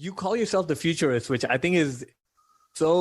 you call yourself the futurist, which I think is so,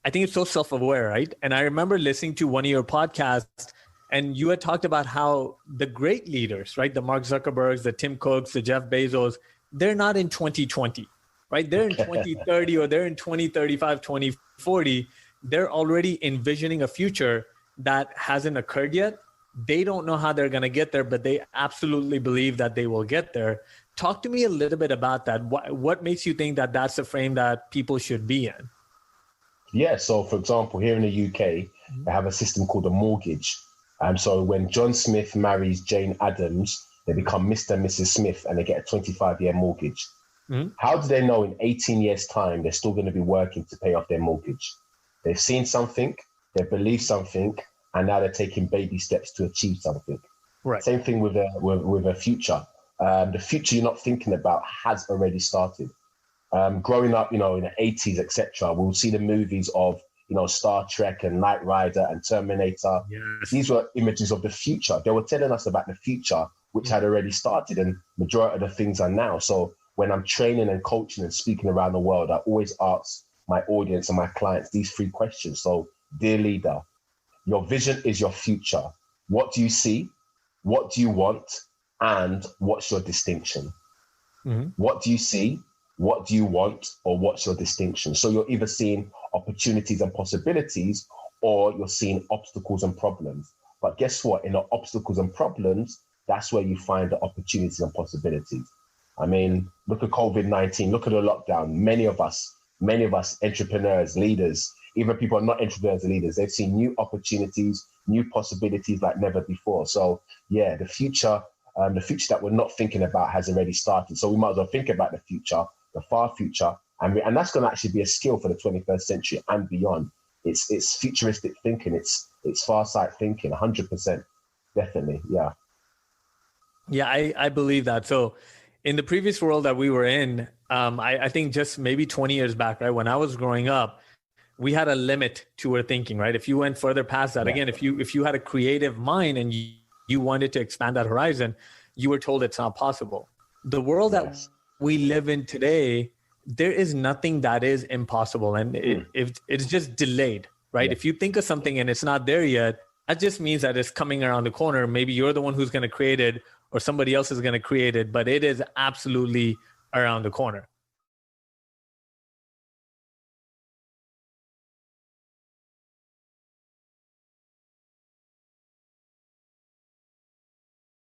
I think it's so self-aware, right? And I remember listening to one of your podcasts, and you had talked about how the great leaders, right? The Mark Zuckerbergs, the Tim Cooks, the Jeff Bezos, they're not in 2020, right? They're in 2030 or they're in 2035, 2040. They're already envisioning a future that hasn't occurred yet. They don't know how they're going to get there, but they absolutely believe that they will get there. Talk to me a little bit about that. What makes you think that that's the frame that people should be in? Yeah, so for example, here in the UK, they have a system called a mortgage. So when John Smith marries Jane Addams, they become Mr. and Mrs. Smith and they get a 25-year mortgage. Mm-hmm. How do they know in 18 years' time they're still going to be working to pay off their mortgage? They've seen something, they believe something, and now they're taking baby steps to achieve something. Right. Same thing with a future. The future you're not thinking about has already started. Growing up, in the 80s, etc., we'll see the movies of, Star Trek and Knight Rider and Terminator. Yes. These were images of the future. They were telling us about the future, which had already started, and majority of the things are now. So when I'm training and coaching and speaking around the world, I always ask my audience and my clients these 3 questions. So, dear leader, your vision is your future. What do you see? What do you want? And what's your distinction? Mm-hmm. What do you see? What do you want? Or what's your distinction? So you're either seeing opportunities and possibilities, or you're seeing obstacles and problems. But guess what? In the obstacles and problems, that's where you find the opportunities and possibilities. I mean, look at COVID-19, look at the lockdown. Many of us, entrepreneurs, leaders, even people who are not entrepreneurs and leaders, they've seen new opportunities, new possibilities like never before. So yeah, the future that we're not thinking about has already started. So we might as well think about the future, the far future, and that's going to actually be a skill for the 21st century and beyond. It's futuristic thinking. It's far sight thinking, 100%, definitely, yeah. Yeah, I believe that. So in the previous world that we were in, I think just maybe 20 years back, right, when I was growing up, we had a limit to our thinking, right? If you went further past that, again, if you had a creative mind and you wanted to expand that horizon, you were told it's not possible. The world that we live in today, there is nothing that is impossible, and it's just delayed, right? If you think of something and it's not there yet, that just means that it's coming around the corner. Maybe you're the one who's going to create it, or somebody else is going to create it, but it is absolutely around the corner.